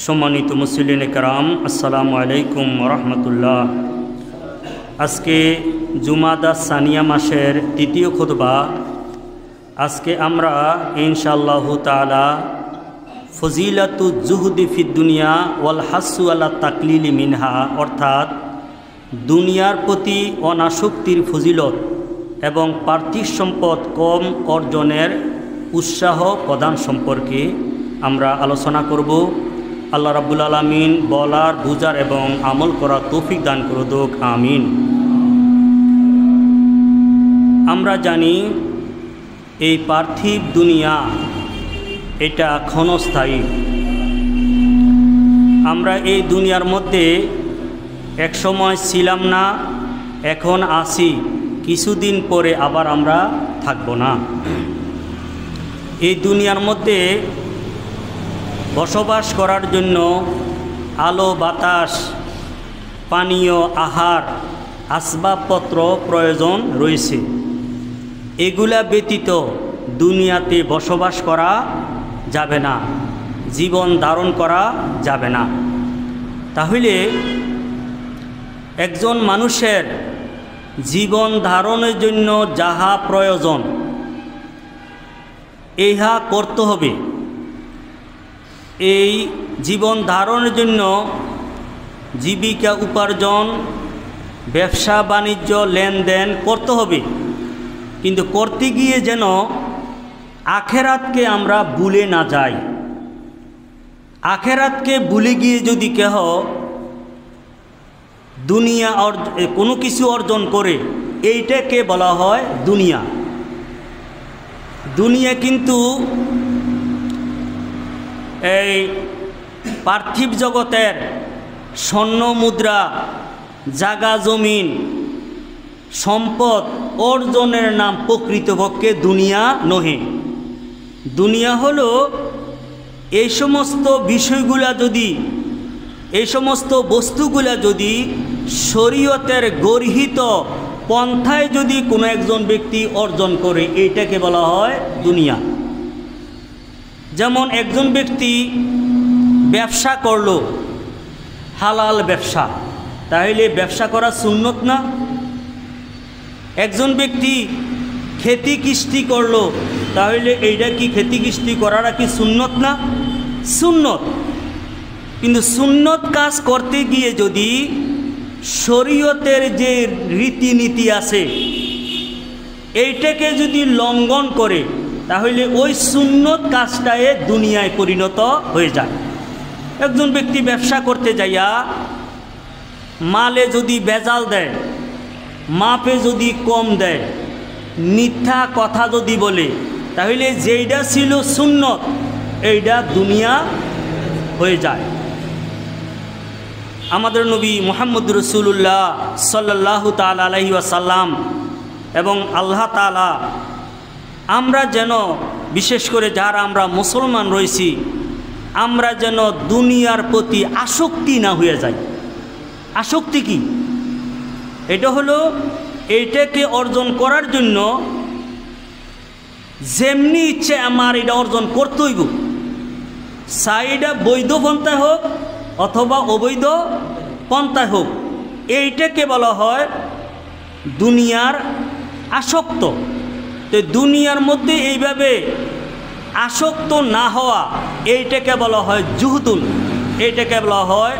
সম্মানিত মুসলিম کرام আসসালামু আলাইকুম রহমতুল্লাহ। আজকে জুমাদা সানিয়া মাসের তৃতীয় খুতবা। আজকে আমরা ইনশাআল্লাহ তাআলা ফজিলাতু জুহদি ফিদ দুনিয়া ওয়াল হাসু আলা তাকলিলি মিনহা, অর্থাৎ দুনিয়ার প্রতি অনাসক্তির ফজিলত এবং পার্থিব সম্পদ কম অর্জনের উৎসাহ প্রদান সম্পর্কে আমরা আলোচনা করব। আল্লাহ রাব্বুল আলামিন বলার, বুঝার এবং আমল করার তৌফিক দান করুক, আমিন। আমরা জানি এই পার্থিব দুনিয়া এটা ক্ষণস্থায়ী। আমরা এই দুনিয়ার মধ্যে এক সময় ছিলাম না, এখন আছি, কিছুদিন পরে আবার আমরা থাকব না। এই দুনিয়ার মধ্যে বসবাস করার জন্য আলো, বাতাস, পানীয়, আহার, আসবাবপত্র প্রয়োজন রয়েছে। এগুলা ব্যতীত দুনিয়াতে বসবাস করা যাবে না, জীবন ধারণ করা যাবে না। তাহলে একজন মানুষের জীবন ধারণের জন্য যাহা প্রয়োজন ইহা করতে হবে। এই জীবন ধারণের জন্য জীবিকা উপার্জন, ব্যবসা বাণিজ্য, লেনদেন করতে হবে, কিন্তু করতে গিয়ে যেন আখেরাতকে আমরা ভুলে না যাই। আখেরাতকে ভুলে গিয়ে যদি কেহ দুনিয়া কোনো কিছু অর্জন করে, এইটাকে বলা হয় দুনিয়া। দুনিয়া কিন্তু এই পার্থিব জগতের স্বর্ণ মুদ্রা, জাগা জমিন, সম্পদ অর্জনের নাম প্রকৃতপক্ষে দুনিয়া নহে। দুনিয়া হলো এই সমস্ত বিষয়গুলা যদি, এই সমস্ত বস্তুগুলা যদি শরীয়তের গর্হিত পন্থায় যদি কোনো একজন ব্যক্তি অর্জন করে, এইটাকে বলা হয় দুনিয়া। যেমন একজন ব্যক্তি ব্যবসা করলো, হালাল ব্যবসা, তাহলে ব্যবসা করা সুন্নত না? একজন ব্যক্তি খেতি কৃষ্টি করলো, তাহলে এইটা কি খেতি কৃষ্টি করাটা কি সুন্নত না? সুন্নত। কিন্তু সুন্নত কাজ করতে গিয়ে যদি শরীয়তের যে রীতিনীতি আছে এইটাকে যদি লঙ্ঘন করে, তাহলে ওই সুন্নত কাজটায় দুনিয়ায় পরিণত হয়ে যায়। একজন ব্যক্তি ব্যবসা করতে যাইয়া মালে যদি ভেজাল দেয়, মাপে যদি কম দেয়, মিথ্যা কথা যদি বলে, তাহলে যেইটা ছিল সুন্নত এইটা দুনিয়া হয়ে যায়। আমাদের নবী মুহাম্মদ রাসূলুল্লাহ সাল্লাল্লাহু তাআলা আলাইহি ওয়াসাল্লাম এবং আল্লাহ তাআলা আমরা যেন, বিশেষ করে যারা আমরা মুসলমান রয়েছি, আমরা যেন দুনিয়ার প্রতি আসক্তি না হয়ে যাই। আসক্তি কি? এটা হলো এইটাকে অর্জন করার জন্য যেমনি ইচ্ছে আমার এটা অর্জন করতে হইব, সাইডা বৈধ পন্থায় হোক অথবা অবৈধ পন্থায় হোক, এইটাকে বলা হয় দুনিয়ার আসক্ত। তো দুনিয়ার মধ্যে এইভাবে আসক্ত না হওয়া, এইটাকে বলা হয় জুহদুল, এইটাকে বলা হয়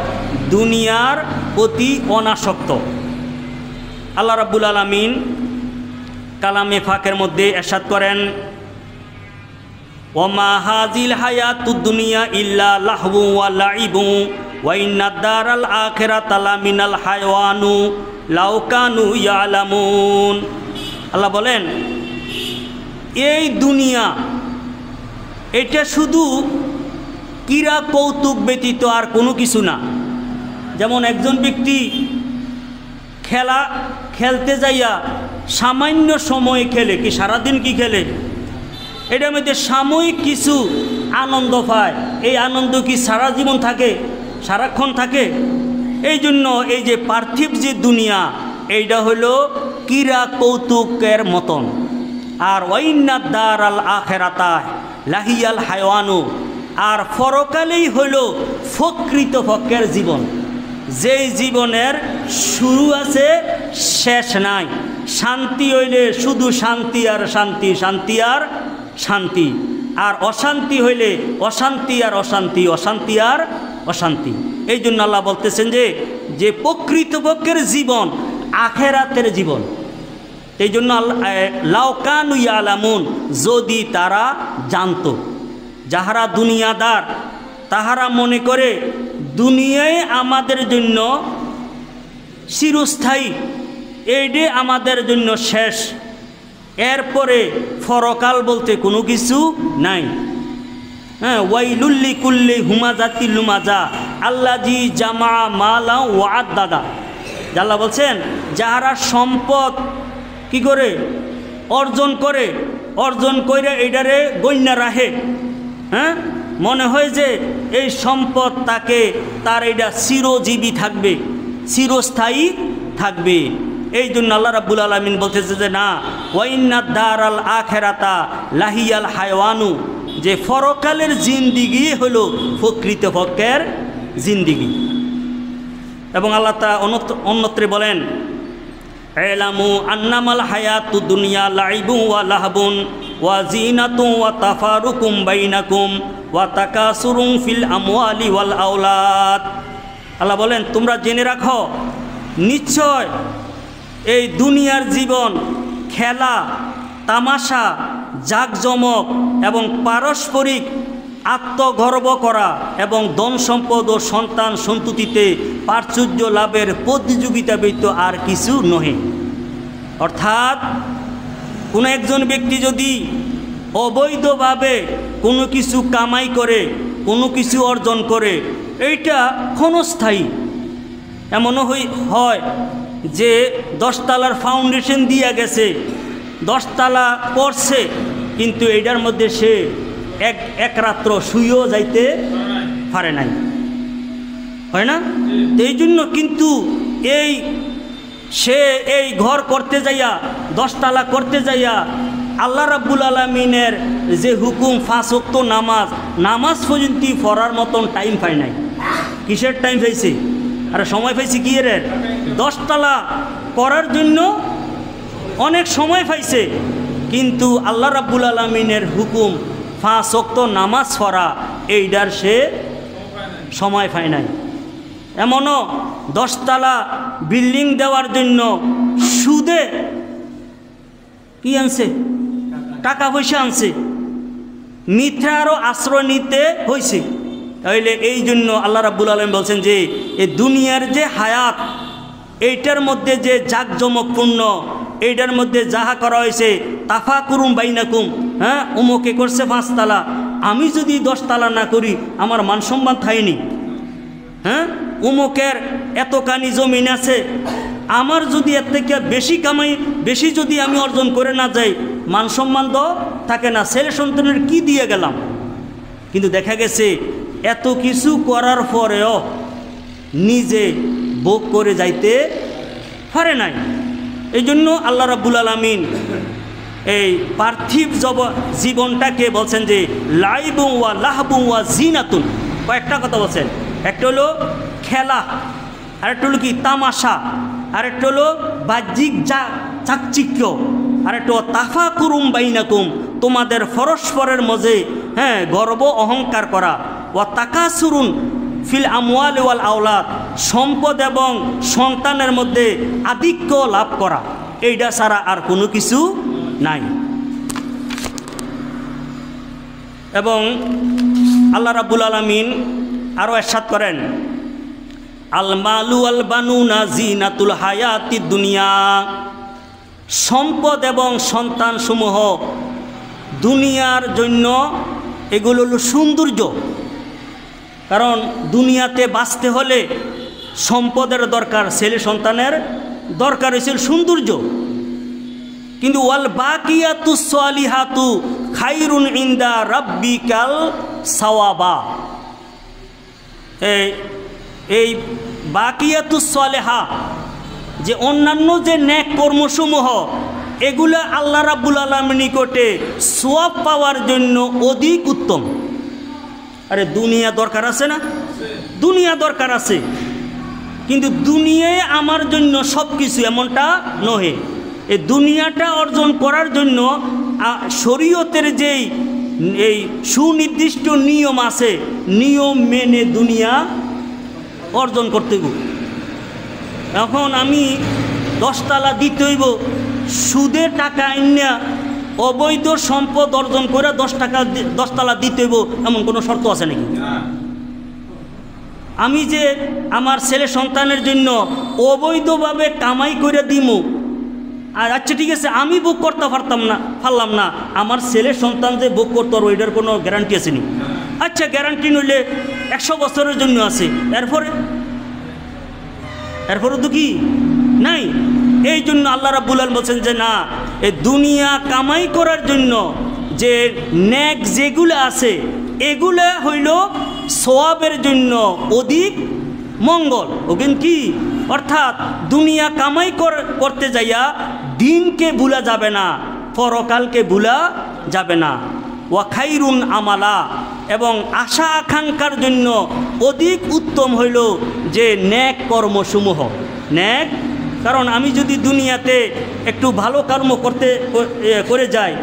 দুনিয়ার প্রতি অনাসক্ত। আল্লাহ রাব্বুল আলামিন কালামে ফাকের মধ্যে ইরশাদ করেন, ওমা হাযিল হায়াতুদ দুনিয়া ইল্লা লাহবু ওয়া লাইবু ওয়া ইন্নাদ দারাল আখিরাতা লামিনাল হায়ওয়ানু লাউ কানু ইয়ালামুন। আল্লাহ বলেন, এই দুনিয়া এটা শুধু ক্রীড়া কৌতুক ব্যতীত আর কোনো কিছু না। যেমন একজন ব্যক্তি খেলতে যাইয়া সামান্য সময় খেলে, কি সারাদিন কি খেলে, এটার মধ্যে সাময়িক কিছু আনন্দ পায়। এই আনন্দ কি সারা জীবন থাকে, সারাক্ষণ থাকে? এই জন্য এই যে পার্থিব যে দুনিয়া, এইটা হলো ক্রীড়া কৌতুকের মতন। আর ওয়াইন্নাদ দারাল আখিরাতা লাহিয়াল হায়ওয়ানু, আর পরকালেই হলো প্রকৃতপক্ষের জীবন, যেই জীবনের শুরু আছে শেষ নাই। শান্তি হইলে শুধু শান্তি আর শান্তি, শান্তি আর শান্তি, আর অশান্তি হইলে অশান্তি আর অশান্তি, অশান্তি আর অশান্তি। এই জন্য আল্লাহ বলতেছেন যে প্রকৃতপক্ষের জীবন আখেরাতের জীবন। এই জন্য আল্লাহ লাউ কানু ইয়ালামুন, যদি তারা জানতো। যাহারা দুনিয়াদার তাহারা মনে করে দুনিয়ায় আমাদের জন্য চিরস্থায়ী, এইডে আমাদের জন্য শেষ, এরপরে ফরকাল বলতে কোনো কিছু নাই। হ্যাঁ, ওয়াইলুল্লি কুল্লি হুমাজাতি লুমাজা আল্লাজি জামা মালা ওয়াদ দাদা। আল্লাহ বলছেন যাহারা সম্পদ কি করে অর্জন করে এইটারে গণ্যা রাখে, হ্যাঁ, মনে হয় যে এই সম্পদ তার এটা চিরজীবী থাকবে, চিরস্থায়ী থাকবে। এই জন্য আল্লাহ রাব্বুল আলামিন বলতেছে যে না, ওয়াইন্নাদ দারাল আখিরাতা লাহিয়াল হায়ওয়ানু, যে পরকালের জিন্দিগি হলো প্রকৃতপক্ষের জিন্দিগি। এবং আল্লাহ তা অন্যত্রে বলেন ইলামু আন্নামাল হায়াতুদ দুনিয়া লাইবুন ওয়া লাহবুন ওয়া জিনাতুন ওয়া তাফারুকুম বাইনাকুম ওয়া তাকাসুরুন ফিল আমওয়ালি ওয়াল আওলাদ। আল্লাহ বলেন তোমরা জেনে রাখো, নিশ্চয় এই দুনিয়ার জীবন খেলা তামাশা জাকজমক এবং পারস্পরিক আত্মগর্ব করা এবং ধন সম্পদ ও সন্তান সন্ততিতে প্রাচুর্য লাভের প্রতিযোগিতা ব্যতীত আর কিছু নহে। অর্থাৎ কোনো একজন ব্যক্তি যদি অবৈধভাবে কোনো কিছু কামাই করে, কোনো কিছু অর্জন করে, এইটা ক্ষণস্থায়ী। এমনও হয় যে 10 তলার ফাউন্ডেশন দিয়া গেছে, 10 তলা করছে, কিন্তু এইটার মধ্যে সে এক রাত্র শুয়েও যাইতে পারে নাই, হয় না? এই জন্য কিন্তু সে এই ঘর করতে যাইয়া 10 তলা করতে যাইয়া আল্লাহ রাব্বুল আলামিনের যে হুকুম 5 ওয়াক্ত নামাজ পর্যন্ত পড়ার মতন টাইম পায় নাই। কিসের টাইম পাইছে? আর সময় পাইছে কি এর 10 তলা করার জন্য অনেক সময় পাইছে, কিন্তু আল্লাহ রাব্বুল আলামিনের হুকুম 5 ওয়াক্ত নামাজ পড়া এইটার সে সময় পায় নাই। এমনও 10 তলা বিল্ডিং দেওয়ার জন্য সুদে কি আনছে, টাকা পয়সা আনছে, মিথ্যারও আশ্রয় নিতে হয়েছে। তাহলে এই জন্য আল্লাহ রাব্বুল আলামিন বলছেন যে এই দুনিয়ার যে হায়াত, এইটার মধ্যে যে জাকজমকপূর্ণ, এইটার মধ্যে যাহা করা হয়েছে তাফাকুরুম বাইনাকুম, হ্যাঁ, অমুকে করছে 5 তলা, আমি যদি 10 তলা না করি আমার মান সম্মান থাইনি। হ্যাঁ, অমুকের এতখানি জমিন আছে, আমার যদি এর থেকে বেশি কামাই বেশি যদি আমি অর্জন করে না যাই, মান সম্মান তো থাকে না, ছেলে সন্তানের কি দিয়ে গেলাম। কিন্তু দেখা গেছে এত কিছু করার পরেও নিজে ভোগ করে যাইতে পারে নাই। এই জন্য আল্লাহ রাব্বুল আলামিন এই পার্থিব জীবনটাকে বলছেন যে লাইবুন ওয়া লাহবুন ওয়া জিনাতুন। কয়েকটা কথা বলছেন, একটা হলো খেলা, আরেকটা হলো কি তামাশা, আরেকটা হলো বাহ্যিক চাকচিক্য, আরেকটা তাফাকুরুম বাইনাকুম, তোমাদের পরস্পরের মধ্যে গর্ব অহংকার করা, ওয়া তাকাসুরুন ফিল আমওয়াল ওয়াল আওলাদ, সম্পদ এবং সন্তানের মধ্যে আধিক্য লাভ করা, এইটা ছাড়া আর কোনো কিছু নাই। এবং আল্লাহ রাব্বুল আলামিন আরও ইরশাদ করেন আল মালু আল বানুনা জিনাতুল হায়াতিদ দুনিয়া, সম্পদ এবং সন্তান সমূহ দুনিয়ার জন্য এগুলো হলো সৌন্দর্য। কারণ দুনিয়াতে বাঁচতে হলে সম্পদের দরকার, ছেলে সন্তানের দরকার হয়েছিল সৌন্দর্য। কিন্তু ওয়াল বাকিয়াতুস সালিহাতু খায়রুন ইনদা রাব্বিকাল সাওয়াবা, এই বাকিয়াতুস সালেহা, যে অন্যান্য যে নেক কর্মসমূহ, এগুলো আল্লাহ রাব্বুল আলামিনের নিকটে সওয়াব পাওয়ার জন্য অধিক উত্তম। আরে দুনিয়া দরকার আছে না? দুনিয়া দরকার আছে, কিন্তু দুনিয়ায় আমার জন্য সব কিছু এমনটা নহে। এই দুনিয়াটা অর্জন করার জন্য শরীয়তের যেই এই সুনির্দিষ্ট নিয়ম আছে, নিয়ম মেনে দুনিয়া অর্জন করতে হইব। এখন আমি 10 তালা দিতে হইব, সুদে টাকা আইনা অবৈধ সম্পদ অর্জন করে 10 তালা দিতে হইব, এমন কোনো শর্ত আছে নাকি? আমি যে আমার ছেলে সন্তানের জন্য অবৈধভাবে কামাই করে দিমু, আর আচ্ছা ঠিক আছে আমি বুক করতে পারলাম না, আমার ছেলে সন্তান যে বুক করতে পারবো এটার কোনো গ্যারান্টি আছে নি? আচ্ছা গ্যারান্টি নইলে 100 বছরের জন্য আছে, এরপরে তো কি নাই। এই জন্য আল্লাহ রাব্বুল আলামিন বলছেন যে না, এই দুনিয়া কামাই করার জন্য যে নেক যেগুলো আছে এগুলো হইল সওয়াবের জন্য অধিক মঙ্গল। ওগেন কি অর্থাৎ দুনিয়া কামাই করতে যাইয়া দিনকে ভুলা যাবে না, পরকালকে ভুলা যাবে না। ওয়া খাইরুন আমালা, এবং আশা আকাঙ্ক্ষার জন্য অধিক উত্তম হইল যে নেক কর্মসমূহ। নেক, কারণ আমি যদি দুনিয়াতে একটু ভালো কর্ম করে যাই,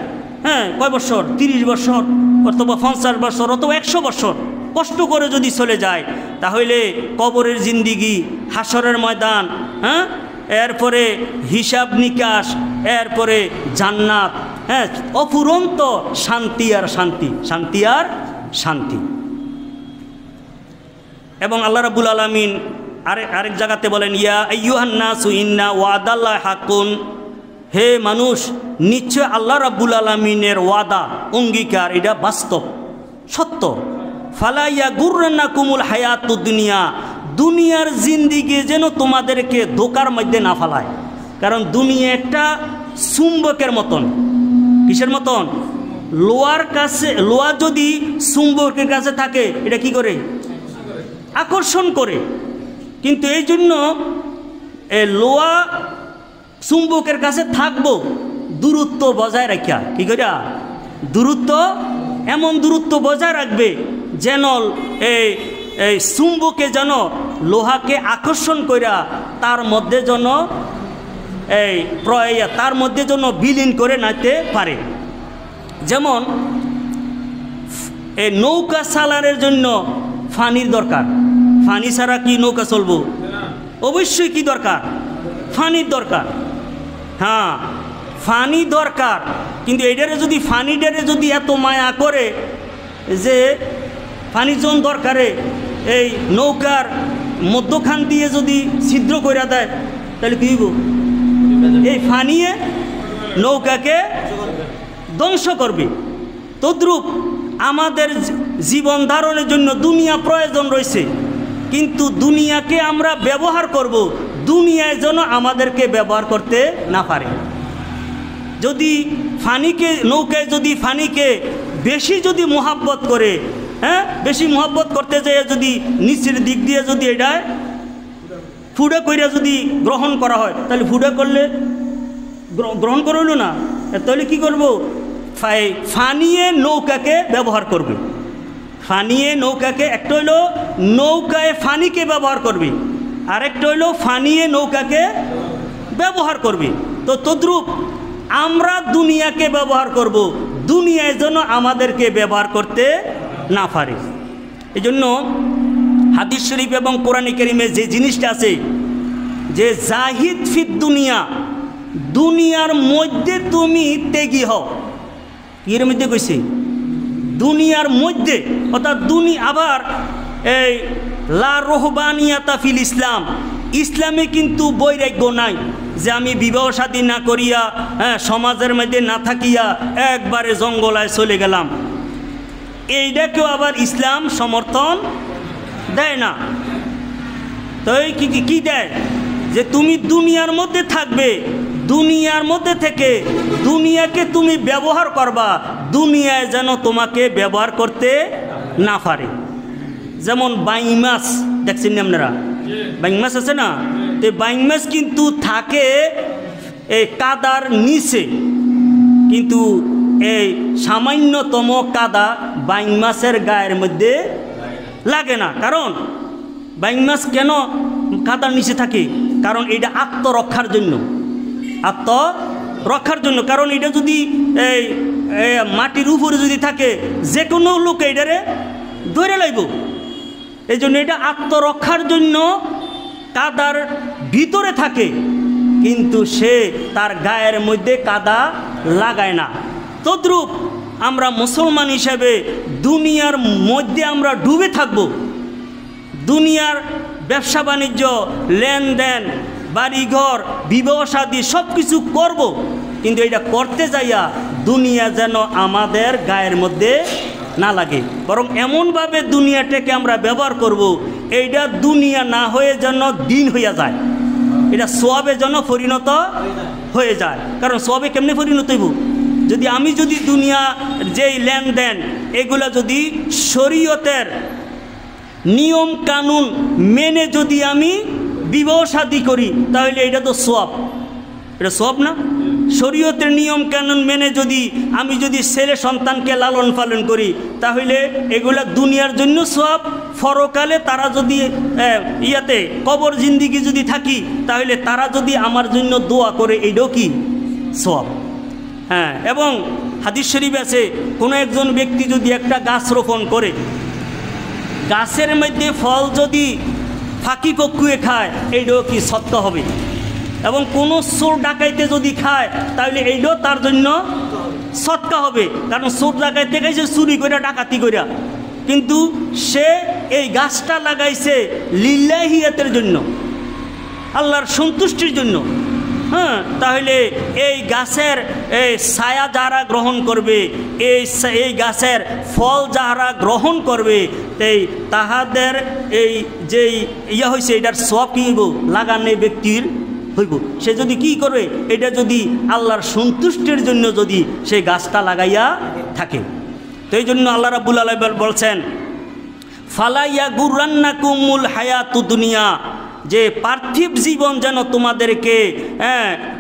হ্যাঁ কয় বছর, 30 বছর অথবা 50 বছর অথবা 100 বছর কষ্ট করে যদি চলে যায়, তাহলে কবরের জিন্দিগি, হাসরের ময়দান, হ্যাঁ এরপরে হিসাব নিকাশ, এরপরে জান্নাত, হ্যাঁ অফুরন্ত শান্তি আর শান্তি, শান্তি আর শান্তি। এবং আল্লাহ রাব্বুল আলামিন আরেক জায়গাতে বলেন, ইয়া আইয়ুহান নাসু ইন্না ওয়াদাল্লাহি হাক্কুন, হে মানুষ নিশ্চয় আল্লাহ রাব্বুল আলামিনের ওয়াদা, অঙ্গীকার, এটা বাস্তব সত্য। ফালা ইয়াগুররান্নাকুমুল হায়াতুদ দুনিয়া, দুনিয়ার জিন্দিগি যেন তোমাদেরকে ধোকার মধ্যে না ফেলায়। কারণ দুনিয়া একটা চুম্বকের মতন। কিসের মতন? লোহার কাছে, লোহা যদি চুম্বকের কাছে থাকে এটা কি করে? আকর্ষণ করে। কিন্তু এই জন্য লোহা চুম্বকের কাছে থাকবো দূরত্ব বজায় রাখা। কি করিয়া? দূরত্ব, এমন দূরত্ব বজায় রাখবে যেন এই চুম্বকে যেন লোহাকে আকর্ষণ কইরা তার মধ্যে যেন তার মধ্যে যেন বিলীন করে নাইতে পারে। যেমন এই নৌকা চালানোর জন্য পানির দরকার। পানি ছাড়া কি নৌকা চলবো? অবশ্যই কি দরকার? পানির দরকার। হ্যাঁ পানি দরকার, কিন্তু এইটারে যদি পানিটারে যদি এত মায়া করে যে পানির জন্য দরকারে এই নৌকার মধ্যখান দিয়ে যদি ছিদ্র করে দেয়, তাহলে কি হইব? এই পানিয়ে নৌকাকে ধ্বংস করবে। তদ্রূপ আমাদের জীবন ধারণের জন্য দুনিয়া প্রয়োজন রয়েছে, কিন্তু দুনিয়াকে আমরা ব্যবহার করব, দুনিয়ায় যেন আমাদেরকে ব্যবহার করতে না পারে। যদি ফানিকে, নৌকায় যদি ফানিকে বেশি যদি মোহাব্বত করে, হ্যাঁ বেশি মোহাব্বত করতে যায়, যদি নিচের দিক দিয়ে যদি এটা ফুডা কইরা যদি গ্রহণ করা হয়, তাহলে ফুডা করলে গ্রহণ করল না, তাহলে কি করব? ফানিয়ে নৌকাকে ব্যবহার করবে। ফানিয়ে নৌকাকে, একটা হইলো নৌকায় ফানিকে ব্যবহার করবে, আরেকটা হইলো ফানিয়ে নৌকাকে ব্যবহার করবে। তো তদ্রূপ আমরা দুনিয়াকে ব্যবহার করব, দুনিয়ায় যেন আমাদেরকে ব্যবহার করতে না পারে। এই জন্য হাদিস শরীফ এবং কোরআন কারীমে যে জিনিসটা আছে যে জাহিদ ফিদ দুনিয়া, দুনিয়ার মধ্যে তুমি ত্যাগী হও। এর মধ্যে কইছে দুনিয়ার মধ্যে, অর্থাৎ আবার এই লা রহবানিয়াতা ফিল ইসলাম, ইসলামে কিন্তু বৈরাগ্য নাই যে আমি বিবাহ শাদী না করিয়া, হ্যাঁ সমাজের মধ্যে না থাকিয়া একবারে জঙ্গলায় চলে গেলাম, এইটাকেও আবার ইসলাম সমর্থন দেয় না। তো কি দেয়? যে তুমি দুনিয়ার মধ্যে থাকবে, দুনিয়ার মধ্যে থেকে দুনিয়াকে তুমি ব্যবহার করবা, দুনিয়ায় যেন তোমাকে ব্যবহার করতে না পারে। যেমন বাইং মাছ দেখছেন না আপনারা? বাইং মাছ আছে না? তো বাইং মাছ কিন্তু থাকে এই কাদার নিচে, কিন্তু এই সামান্যতম কাদা বাইং মাছের গায়ের মধ্যে লাগে না। কারণ বাইং মাছ কেন কাদার নিচে থাকে? কারণ এটা আত্মরক্ষার জন্য, আত্মরক্ষার জন্য। কারণ এটা যদি এই মাটির উপরে যদি থাকে, যে কোনো লোক এটারে ধরে লাইব। এই জন্য এটা আত্মরক্ষার জন্য কাদার ভিতরে থাকে, কিন্তু সে তার গায়ের মধ্যে কাদা লাগায় না। তদ্রূপ আমরা মুসলমান হিসেবে দুনিয়ার মধ্যে আমরা ডুবে থাকব, দুনিয়ার ব্যবসা বাণিজ্য, লেনদেন, বাড়িঘর, বিবাহ শাদী সব কিছু করব, কিন্তু এটা করতে যাইয়া দুনিয়া যেন আমাদের গায়ের মধ্যে না লাগে, বরং এমনভাবে দুনিয়াটাকে আমরা ব্যবহার করব এইটা দুনিয়া না হয়ে যেন দিন হইয়া যায়, এটা সওয়াবে যেন পরিণত হয়ে যায়। কারণ সওয়াবে কেমনে পরিণত হইব? আমি যদি দুনিয়া যেই লেনদেন এগুলা যদি শরীয়তের নিয়ম কানুন মেনে যদি আমি বিবাহ শাদী করি, তাহলে এটা তো সওয়াব, এটা সওয়াব না? শরীয়তের নিয়ম কানুন মেনে আমি যদি ছেলে সন্তানকে লালন পালন করি, তাহলে এগুলা দুনিয়ার জন্য সওয়াব। পরকালে তারা যদি কবর জিন্দিগি যদি থাকি, তাহলে তারা যদি আমার জন্য দোয়া করে, এইটাও কি সওয়াব। হ্যাঁ, এবং হাদিস শরীফ আছে, কোনো একজন ব্যক্তি যদি একটা গাছ রোপণ করে, গাছের মধ্যে ফল যদি ফাঁকি পক্ষুয়ে খায়, এইটাও কি সদকা হবে। এবং কোনো চোর ডাকাইতে যদি খায়, তাহলে এইটাও তার জন্য সদকা হবে। কারণ চোর ডাকাইতে খাইছে চুরি করে, ডাকাতি করে, কিন্তু সে এই গাছটা লাগাইছে লিল্লাহিয়াতের জন্য, আল্লাহর সন্তুষ্টির জন্য। হ্যাঁ, তাহলে এই গাছের এই ছায়া যারা গ্রহণ করবে, এই গাছের ফল যারা গ্রহণ করবে, তাহাদের এই যেই হয়েছে এটার সওয়াব কি হইব? লাগানো ব্যক্তির হইব। সে যদি কি করবে, এটা যদি আল্লাহর সন্তুষ্টির জন্য যদি সেই গাছটা লাগাইয়া থাকে। তো এই জন্য আল্লাহ রাব্বুল আলামিন বলছেন, ফালাইয়া গুররান্নাকুমুল হায়াতু দুনিয়া, যে পার্থিব জীবন যেন তোমাদেরকে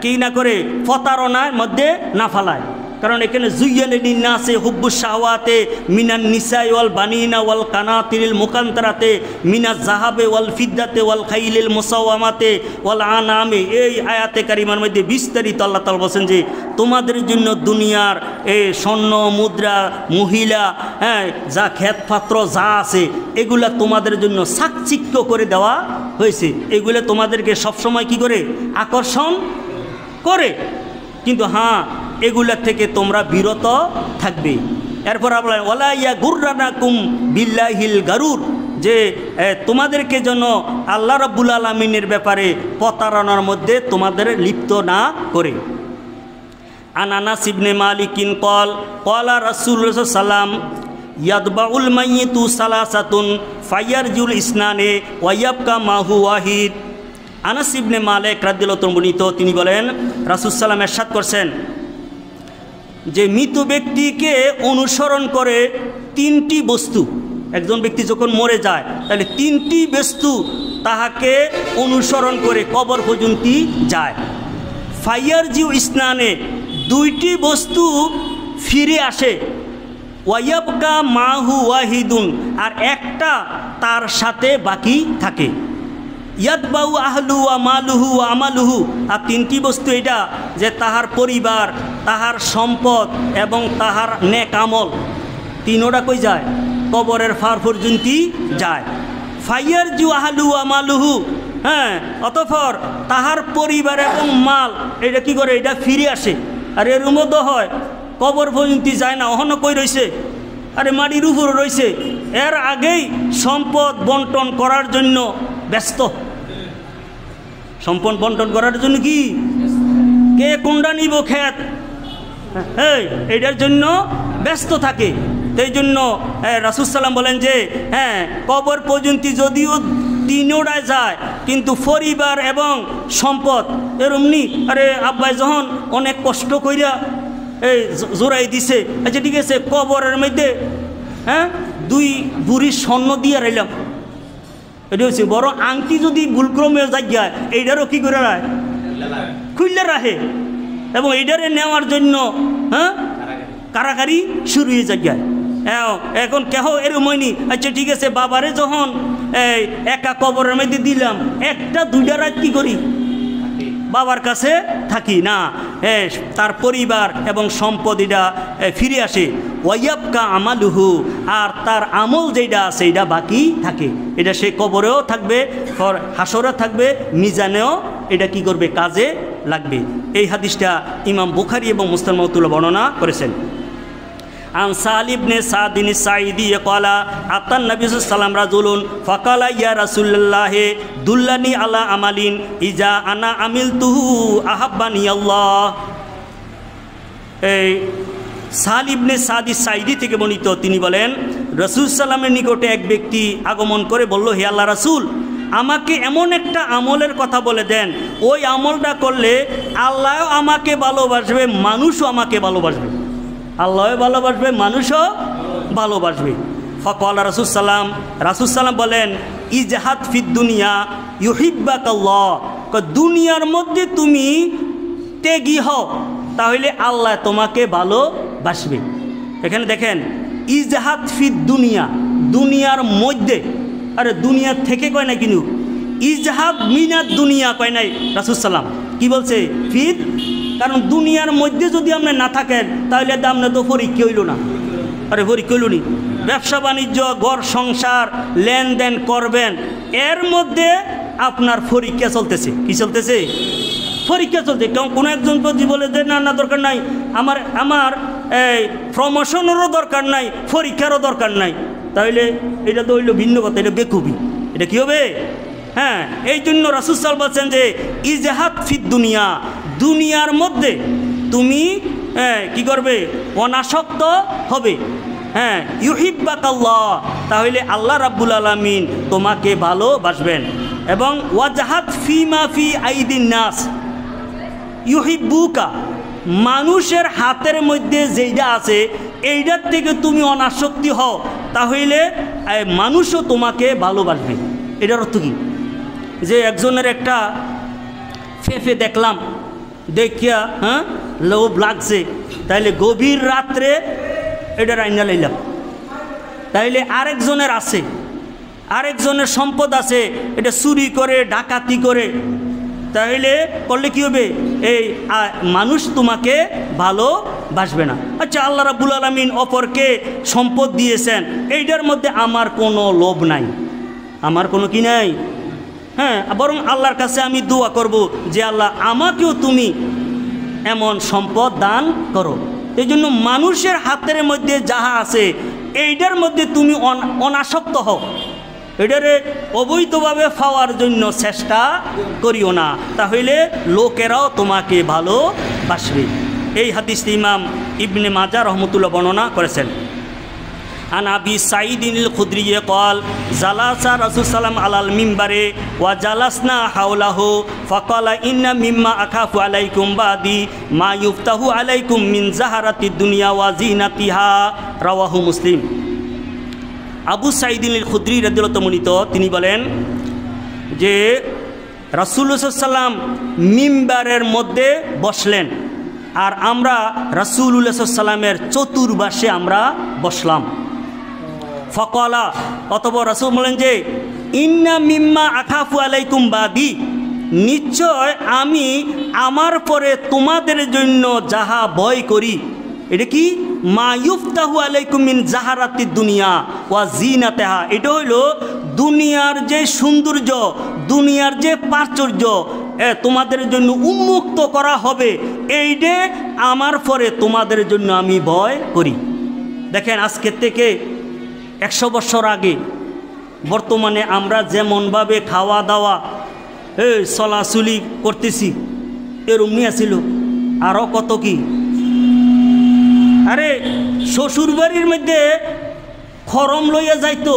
কি না করে প্রতারণার মধ্যে না ফালায়। কারণ এখানে জুইয়ালে লিন্নাসে হুব্বুশ শাহওয়াতে মিনান নিসাই ওয়াল বানিনা ওয়াল কানাতিরিল মুকান্তারাতে মিনাজ জাহাবে ওয়াল ফিদ্দাতে ওয়াল খাইলিল মুসাওয়ামাতে ওয়াল আনামে, এই আয়াতে কারিমার মধ্যে বিস্তারিত আল্লাহ তাআলা বলেন যে তোমাদের জন্য দুনিয়ার এই স্বর্ণ মুদ্রা, মহিলা, যা ক্ষেতপাত্র যা আছে, এগুলা তোমাদের জন্য চাকচিক্য করে দেওয়া হয়েছে। এগুলো তোমাদেরকে সবসময় কি করে? আকর্ষণ করে। কিন্তু হ্যাঁ, এগুলা থেকে তোমরা বিরত থাকবে। এরপর আপনার ওয়ালা ইয়া গুররানাকুম বিল্লাহিল গারুর, যে তোমাদেরকে যেন আল্লাহ রাব্বুল আলামিনের ব্যাপারে প্রতারণার মধ্যে তোমাদের লিপ্ত না করে। আনানাস ইবনে মালিকিন ক্বালা রাসূলুল্লাহ সাল্লাল্লাহু আলাইহি ওয়াসাল্লাম ইয়াদবাউল মাইয়িতু সালাসাতুন ফায়ারজুল ইসনানে ওয়ায়াবকা মাহু ওয়াহিদ। আনাস ইবনে মালিক রাদিয়াল্লাহু তাআলা বর্ণিত, তিনি বলেন রাসূল সাল্লাল্লাহু আলাইহি ওয়াসাল্লাম ইরশাদ করছেন যে মৃত ব্যক্তিকে অনুসরণ করে তিনটি বস্তু। একজন ব্যক্তি যখন মরে যায়, তাহলে তিনটি বস্তু তাহাকে অনুসরণ করে কবর পর্যন্ত যায়। ফায়ারজিউ ইসনানে, দুইটি বস্তু ফিরে আসে। ওয়ায়াবকা মাহু ওয়াহিদুন, আর একটা তার সাথে বাকি থাকে। ইয়াদবাউ আহলু ওয়া মালুহু ওয়া আমালুহু, আর তিনটি বস্তু এটা যে তাহার পরিবার, তাহার সম্পদ এবং তাহার নেক আমল, তিনোটা কই যায়? কবরের ফার পর্যন্ত যায়। ফায়ারজু আহলু ওয়া মালুহু, হ্যাঁ, অতঃপর তাহার পরিবার এবং মাল এটা কি করে? এটা ফিরে আসে। আর এর মধ্যে হয় কবর পর্যন্ত যায় না, অহন কই রয়েছে? আরে মাটির উপর রয়েছে। এর আগেই সম্পদ বন্টন করার জন্য ব্যস্ত। সম্পদ বন্টন করার জন্য কি কে কোনটা নিব খেত, এটার জন্য ব্যস্ত থাকে। এই জন্য রাসূল সাল্লাম বলেন যে কবর পর্যন্ত যদিও তিনোটায় যায়, কিন্তু পরিবার এবং সম্পদ এরমনি। আরে আব্বাই যখন অনেক কষ্ট কইরা এই জোড়াই দিছে, আচ্ছা ঠিক আছে, কবরের মধ্যে 2 বুড়ি স্বর্ণ দিয়ে রাইলাম, এটা হচ্ছে বড় আংটি যদি ভুলক্রমে যায়, এইটারও কি করে রায়? খুললে রাখে। এবং এইটারে নেওয়ার জন্য কারাগারি শুরু হয়ে যায়। এখন কেহ এরমইনি আচ্ছা ঠিক আছে বাবারে যখন একা কবরের মধ্যে দিলাম একটা দুইটা রাত কি করি বাবার কাছে থাকি না, তার পরিবার এবং সম্পদ এটা ফিরে আসে। ওয়াইয়াবকা আমালুহু, আর তার আমল যেটা আছে এটা বাকি থাকে, এটা সে কবরেও থাকবে, হাসরে থাকবে, মিজানেও এটা কি করবে কাজে লাগবে। এই হাদিসটা ইমাম বুখারী এবং মুসলিম রাহমাতুল্লাহ বর্ণনা করেছেন। আন সাল ইবনে সাদিন সাঈদী ক্বালা আতান নবী সাল্লাল্লাহু আলাইহি ওয়াসাল্লাম রাজুলুন ফাকালা ইয়া রাসূলুল্লাহ দুল্লানি আলা আমালিন ইজা আনা আমিলতুহু আহাব্বানি আল্লাহ। এই সাল ইবনে সাদি সাঈদী থেকে বর্ণিত, তিনি বলেন রাসূল সাল্লামের নিকটে এক ব্যক্তি আগমন করে বলল, হে আল্লাহ রাসূল, আমাকে এমন একটা আমলের কথা বলে দেন, ওই আমলটা করলে আল্লাহ আমাকে ভালোবাসবে, মানুষও আমাকে ভালোবাসবে, আল্লাহ ভালোবাসবে, মানুষও ভালোবাসবে। ফাকালা রাসূল সাল্লাম বলেন, ইজহাদ ফিদ দুনিয়া ইউহিব্বাকাল্লাহ, দুনিয়ার মধ্যে তুমি ত্যাগী হও তাহলে আল্লাহ তোমাকে ভালোবাসবে। এখানে দেখেন ইজহাদ ফিদ দুনিয়া, দুনিয়ার মধ্যে, আরে দুনিয়ার থেকে কয় না কিন্তু ইজহাদ মিনাদ দুনিয়া কয় নাই রাসূল সাল্লাম, কি বলছে ফিদ, কারণ দুনিয়ার মধ্যে যদি আপনি না থাকেন তাহলে আপনি তো পরীক্ষা হইল না, আরে পরীক্ষা হইল নি, ব্যবসা বাণিজ্য ঘর সংসার লেনদেন করবেন, এর মধ্যে আপনার পরীক্ষা চলতেছে, কি চলতেছে পরীক্ষা চলছে। কারণ কোনো একজন যদি বলে যে না দরকার নাই, আমার এই প্রমোশনেরও দরকার নাই, পরীক্ষারও দরকার নাই, তাহলে এটা তো হইল ভিন্ন কথা, এটা বেকুবি, এটা কী হবে? হ্যাঁ, এই জন্য রাসূল সাল্লাল্লাহু আলাইহি ওয়াসাল্লাম বলছেন যে ইজহাদ ফিদ দুনিয়া, দুনিয়ার মধ্যে তুমি কি করবে অনাসক্ত হবে, হ্যাঁ ইউহিব্বাকাল্লাহ, তাহলে আল্লাহ রাব্বুল আলামিন তোমাকে ভালোবাসবেন। এবং ওয়াজহাদ ফিমা ফি আইদিন নাস ইউহিব্বুকা, মানুষের হাতের মধ্যে যেইটা আছে এইটার থেকে তুমি অনাসক্তি হও তাহলে মানুষও তোমাকে ভালোবাসবে। এটার অর্থ কি? যে একজনের একটা ফেফে দেখলাম, দেখিয়া লোভ লাগছে, তাইলে গভীর রাত্রে এটা রাইনা লাইলাম, তাইলে আরেকজনের আছে, আরেকজনের সম্পদ আছে, এটা চুরি করে ডাকাতি করে, তাহলে করলে কি হবে? এই মানুষ তোমাকে ভালোবাসবে না। আচ্ছা, আল্লাহ রাব্বুল আলামিন অপরকে সম্পদ দিয়েছেন, এইটার মধ্যে আমার কোনো লোভ নাই, আমার কোনো কি নাই, হ্যাঁ, বরং আল্লাহর কাছে আমি দোয়া করব যে আল্লাহ আমাকেও তুমি এমন সম্পদ দান করো। এই জন্য মানুষের হাতের মধ্যে যাহা আছে এইটার মধ্যে তুমি অনাসক্ত হও, এটারে অবৈধভাবে পাওয়ার জন্য চেষ্টা করিও না, তাহলে লোকেরাও তোমাকে ভালোবাসবে। এই হাদিসটি ইমাম ইবনে মাজাহ রহমতুল্লাহ বর্ণনা করেছেন। আন আবি সাঈদিল খুদরি ক্বাল জালাসা রাসূল সাল্লাম আলাল মিম্বারে ওয়া জালাসনা হাওলাহু ফাকালা ইন্না মিম্মা আখাফু আলাইকুম বাদি মা ইফতাহু আলাইকুম মিন জাহারাতিদ দুনিয়া ওয়া জিনাতিহা, রাওয়াহু মুসলিম। আবু সাঈদিল খুদরি রাদিয়াল্লাহু তাআলা তিনি বলেন যে রাসূলুল্লাহ সাল্লাল্লাহু আলাইহি ওয়াসাল্লাম মিম্বারের মধ্যে বসলেন, আর আমরা রাসূলুল্লাহ সাল্লাল্লাহু আলাইহি ওয়াসাল্লামের চতুর্পাশে আমরা বসলাম। ফাকালা, অতঃপর রাসূল বলেন যে ইন্না মিম্মা আখাফু আলাইকুম বাদি, নিশ্চয় আমি আমার পরে তোমাদের জন্য যাহা ভয় করি, এটা কি? মা ইফতাহু আলাইকুম মিন জাহারাতিদ দুনিয়া ওয়া জিনাতিহা, এটা হইল দুনিয়ার যে সৌন্দর্য, দুনিয়ার যে প্রাচুর্য তোমাদের জন্য উন্মুক্ত করা হবে, এইটা আমার পরে তোমাদের জন্য আমি ভয় করি। দেখেন, আজকের থেকে 100 বছর আগে বর্তমানে আমরা যেমনভাবে খাওয়া দাওয়া চলাচলি করতেছি এরমনি আছিল, আরও কত কি, আরে শ্বশুর বাড়ির মধ্যে খরম লইয়া যাইতো,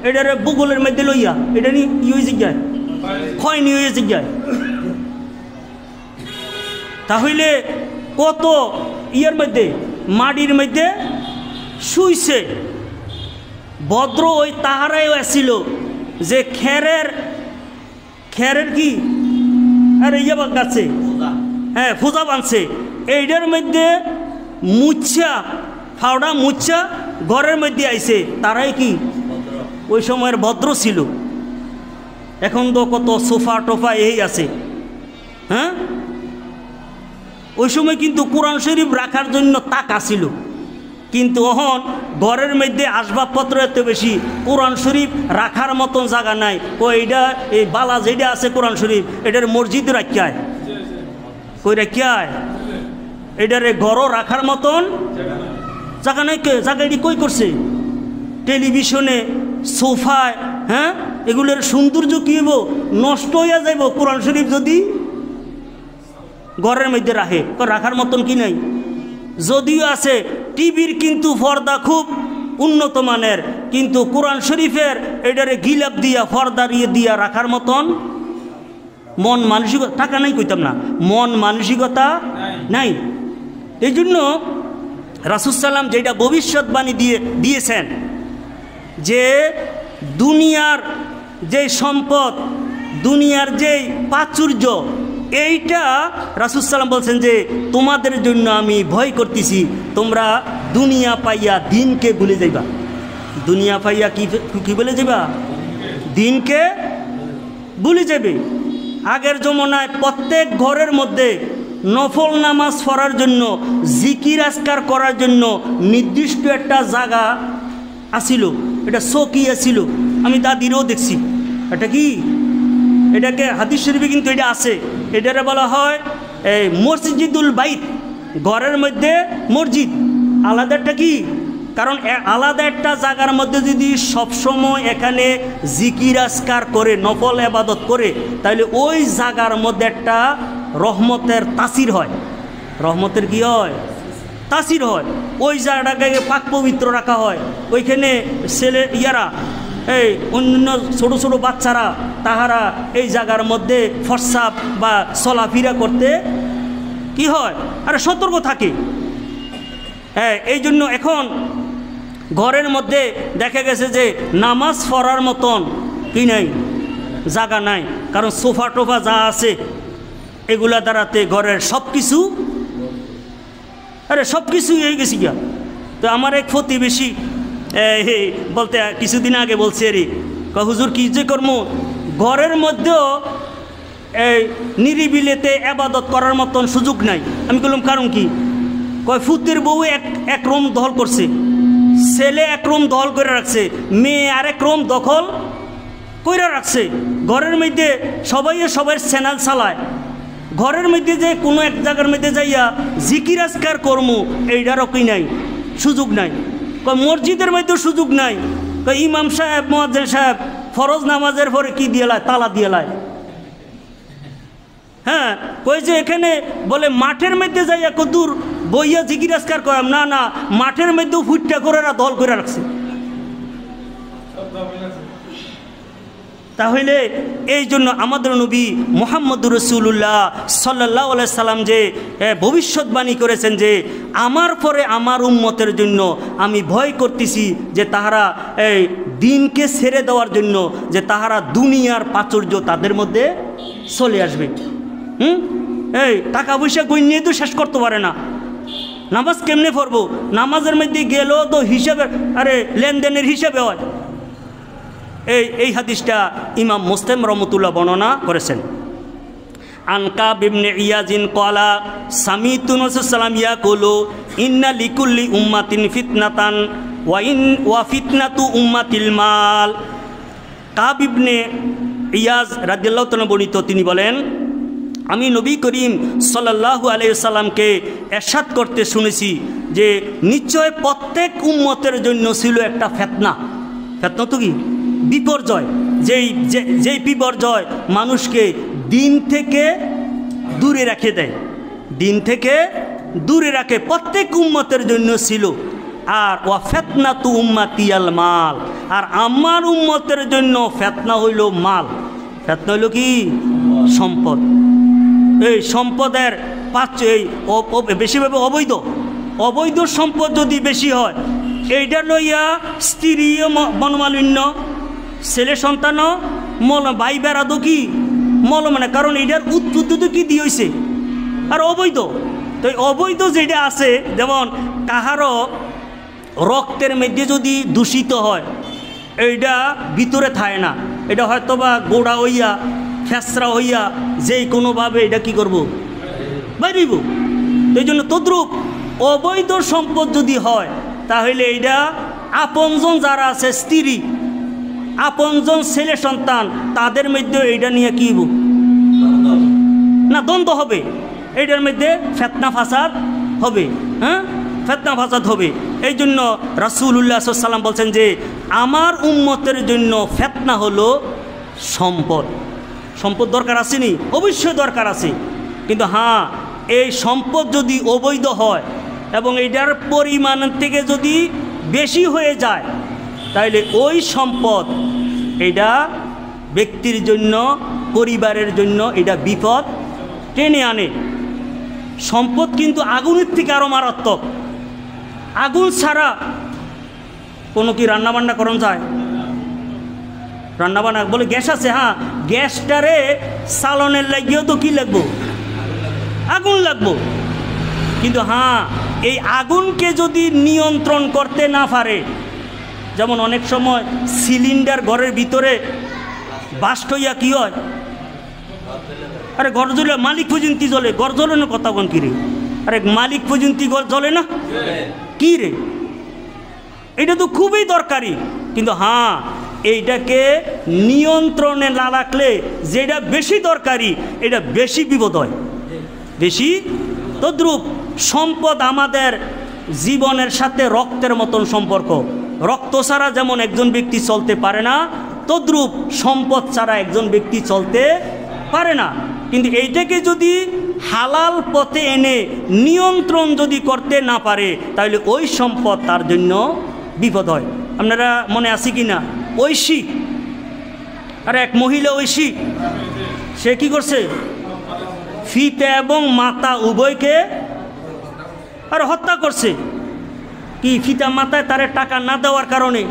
এটারে বুগলের মধ্যে লইয়া এটা নি হয়ে যায়, খয়নি হয়ে যায়, তাহলে কত ইয়ের মধ্যে মাটির মধ্যে শুইছে। ভদ্র ওই তাহারাই আসছিল যে খেরের কি আরে ইয়ে বাগাচ্ছে, হ্যাঁ ফুজা বানছে, এইটার মধ্যে মুচ্ছা ফাওড়া মুচ্ছা ঘরের মধ্যে আইছে তারাই কি ওই সময়ের ভদ্র ছিল। এখন তো কত সোফা টোফা এই আছে। হ্যাঁ, ওই সময় কিন্তু কোরআন শরীফ রাখার জন্য তাকা ছিল, কিন্তু এখন ঘরের মধ্যে আসবাবপত্র এত বেশি, কোরআন শরীফ রাখার মতন জায়গা নাই। ও এইটা এই বালা যেটা আছে কোরআন শরীফ এটার মসজিদ রাখিয়ায়, কই রাখিয়ায় এটারে ঘরও রাখার মতন জায়গা নাই। জায়গা এটি কই করছে? টেলিভিশনে, সোফায়। হ্যাঁ, এগুলোর সৌন্দর্য কী হইব? নষ্ট হইয়া যাইব কোরআন শরীফ যদি ঘরের মধ্যে রাখে। রাখার মতন কি নাই? যদিও আছে টিভির কিন্তু পর্দা খুব উন্নত মানের, কিন্তু কোরআন শরীফের এটারে গিলাপ দিয়া পর্দা দিয়া রাখার মতন মন মানসিকতা টাকা নাই, কইতাম না, মন মানসিকতা নাই। এই জন্য রাসূল সাল্লাম যেটা ভবিষ্যৎবাণী দিয়েছেন যে দুনিয়ার যে সম্পদ, দুনিয়ার যেই প্রাচুর্য, এইটা রাসূল সাল্লাম বলছেন যে তোমাদের জন্য আমি ভয় করতেছি, তোমরা দুনিয়া পাইয়া দিনকে ভুলে যাইবা। দুনিয়া পাইয়া কি বলে যাইবা? দিনকে ভুলে যাবে। আগের জমানায় প্রত্যেক ঘরের মধ্যে নফল নামাজ পড়ার জন্য, জিকির আজকার করার জন্য নির্দিষ্ট একটা জায়গা আসিল, এটা চৌকি আসিল। আমি দাদিরও দেখছি। এটা কি? এটাকে হাদিস শরীফে কিন্তু এটা আছে। এটারে বলা হয় এই মসজিদুল বাইত, ঘরের মধ্যে মসজিদ। আলাদাটা কি? কারণ আলাদা একটা জায়গার মধ্যে যদি সবসময় এখানে জিকির আজকার করে, নফল ইবাদত করে, তাহলে ওই জায়গার মধ্যে একটা রহমতের তাসির হয়। রহমতের কি হয়? তাসির হয়। ওই জায়গাটাকে পাক পবিত্র রাখা হয়। ওইখানে ছেলে এই অন্য ছোটো ছোটো বাচ্চারা তাহারা এই জায়গার মধ্যে ফরসাপ বা চলাফেরা করতে কি হয়, আরে সতর্ক থাকে। হ্যাঁ, এই জন্য এখন ঘরের মধ্যে দেখা গেছে যে নামাজ পড়ার মতন কি নাই, জায়গা নাই। কারণ সোফা টোফা যা আছে এগুলা দ্বারাতে ঘরের সব কিছু হয়ে গেছি গিয়া। তো আমার এক প্রতিবেশী বলতে কিছুদিন আগে বলছে রে, হুজুর কি যে কর্ম, ঘরের মধ্যেও এই নিরিবিলিতে আবাদত করার মতন সুযোগ নাই। আমি বললাম কারণ কি? কয় ফুতের বউ এক রুম দখল করছে, ছেলে এক রুম দখল করে রাখছে, মেয়ে আরেক রুম দখল করে রাখছে। ঘরের মধ্যে সবাই চ্যানেল চালায়। ঘরের মধ্যে যে কোনো এক জায়গার মধ্যে যাইয়া জিকির আজকার কর্ম এইটারও কি নাই, সুযোগ নাই। মসজিদের মধ্যেও সুযোগ নাই। ইমাম সাহেব, মুয়াজ্জিন সাহেব ফরজ নামাজের পরে কি দিয়ে লায়? তালা দিয়ে লায়। হ্যাঁ, কই যে এখানে বলে মাঠের মধ্যে যাইয়া কদূর বইয়া জিকির আজকার করাম না, না মাঠের মধ্যেও ফুটটা করে দল করে রাখছে। তাহলে এই জন্য আমাদের নবী মুহাম্মদুর রাসূলুল্লাহ সাল্লাল্লাহু আলাইহি সাল্লাম যে ভবিষ্যৎবাণী করেছেন যে আমার পরে আমার উম্মতের জন্য আমি ভয় করতেছি যে তাহারা এই দিনকে ছেড়ে দেওয়ার জন্য, যে তাহারা দুনিয়ার প্রাচুর্য তাদের মধ্যে চলে আসবে। এই টাকা পয়সা গইনিয়ে তো শেষ করতে পারে না। নামাজ কেমনে পড়বো? নামাজের মধ্যে গেলেও তো হিসাবে, আরে লেনদেনের হিসাবে হয়। এই হাদিসটা ইমাম মুসলিম রহমতুল্লাহ বর্ণনা করেছেন। আনকা বিবনে ইয়াজিন ক্বালা সামিতু রাসূলুল্লাহ সাল্লাল্লাহু ইয়াকুলু ইন্না লিকুল্লি উম্মাতিন ফিতনাতান ওয়া ফিতনাতু উম্মাতিল মাল। কাব ইবনে ইয়াজ রাদিয়াল্লাহু তাআলা বর্ণিত, তিনি বলেন আমি নবী করিম সাল্লাল্লাহু আলাইহি সাল্লামকে ইরশাদ করতে শুনেছি যে নিশ্চয় প্রত্যেক উম্মতের জন্য ছিল একটা ফিতনা। ফিতনা তো কি? বিপর্যয়। যেই বিপর্যয় মানুষকে দিন থেকে দূরে রেখে দেয়, দিন থেকে দূরে রাখে, প্রত্যেক উম্মতের জন্য ছিল। আর ওয়া ফিতনাতু উম্মাতিয়াল মাল, আর আমার উম্মতের জন্য ফিতনা হইল মাল। ফিতনা হইল কি? সম্পদ। এই সম্পদের বেশিভাবে অবৈধ সম্পদ যদি বেশি হয়, এইটা লইয়া স্ত্রী মনমালিন্য, ছেলে সন্তানও ভাই বেড়াদো কি মানে, কারণ এইটার উৎপত্তি কি দিয়ে হয়েছে আর অবৈধ। তো অবৈধ যেটা আছে, যেমন কাহারও রক্তের মধ্যে যদি দূষিত হয় এইটা ভিতরে থাকে না, এটা হয়তো বা গোড়া হইয়া খেসরা হইয়া যেই কোনোভাবে এটা কি করব বাইরিব। এই জন্য তদ্রূপ অবৈধ সম্পদ যদি হয় তাহলে এইটা আপনজন যারা আছে স্ত্রী, আপনজন ছেলে সন্তান, তাদের মধ্যে এইটা নিয়ে কি না দ্বন্দ্ব হবে, এইটার মধ্যে ফেতনা ফাসাদ হবে। হ্যাঁ, ফেতনা ফাসাদ হবে। এই জন্য রাসূলুল্লাহ সাল্লাল্লাহু আলাইহি ওয়াসাল্লাম বলছেন যে আমার উম্মতের জন্য ফেতনা হলো সম্পদ। সম্পদ দরকার আসেনি, অবশ্যই দরকার আছে, কিন্তু হ্যাঁ এই সম্পদ যদি অবৈধ হয় এবং এটার পরিমাণ থেকে যদি বেশি হয়ে যায় তাহলে ওই সম্পদ এটা ব্যক্তির জন্য, পরিবারের জন্য এটা বিপদ টেনে আনে। সম্পদ কিন্তু আগুনের থেকে আরও মারাত্মক। আগুন ছাড়া কোনো কি রান্নাবান্না করণ যায়? রান্নাবান্না বলে গ্যাস আছে, হ্যাঁ গ্যাসটারে চালনের লাগিয়েও তো কি লাগবো, আগুন লাগবো। কিন্তু হ্যাঁ এই আগুনকে যদি নিয়ন্ত্রণ করতে না পারে, যেমন অনেক সময় সিলিন্ডার ঘরের ভিতরে বাস্ট হইয়া কি হয়, আরে ঘর জ্বলে মালিক পর্যন্ত জ্বলে, ঘর জ্বলে না কথা বন কি রে, আরে মালিক পর্যন্ত ঘর জ্বলে না কি রে, এটা তো খুবই দরকারি। কিন্তু হ্যাঁ এইটাকে নিয়ন্ত্রণে না রাখলে যেটা বেশি দরকারি এটা বেশি বিপদ হয়, বেশি। তদ্রূপ সম্পদ আমাদের জীবনের সাথে রক্তের মতন সম্পর্ক। রক্ত ছাড়া যেমন একজন ব্যক্তি চলতে পারে না, তদ্রূপ সম্পদ ছাড়া একজন ব্যক্তি চলতে পারে না। কিন্তু এইটাকে যদি হালাল পথে এনে নিয়ন্ত্রণ যদি করতে না পারে তাহলে ওই সম্পদ তার জন্য বিপদ হয়। আপনারা মনে আছে কি না, ঐশী, আর এক মহিলা ঐশী, সে কি করছে, ফিতা এবং মাতা উভয়কে আর হত্যা করছে। কি ফিতা মাতায় তারে টাকা না দেওয়ার কারণে?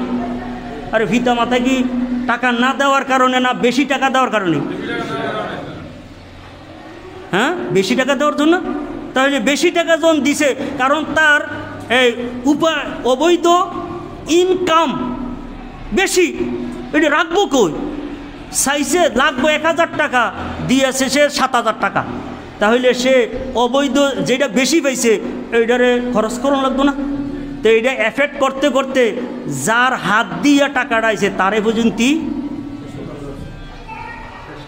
আরে ফিতা মাতায় কি টাকা না দেওয়ার কারণে না বেশি টাকা দেওয়ার কারণে? হ্যাঁ, বেশি টাকা দেওয়ার জন্য। তাহলে বেশি টাকা যখন দিছে কারণ তার এই অবৈধ ইনকাম বেশি, এটা রাখবো কই, চাইছে লাগবো 1000 টাকা, দিয়েছে সে 7000 টাকা, তাহলে সে অবৈধ যেটা বেশি পাইছে এইটারে খরচ করুন লাগতো না? তো এইটা এফেক্ট করতে করতে যার হাত দিয়া টাকাটা আইছে তারে পর্যন্ত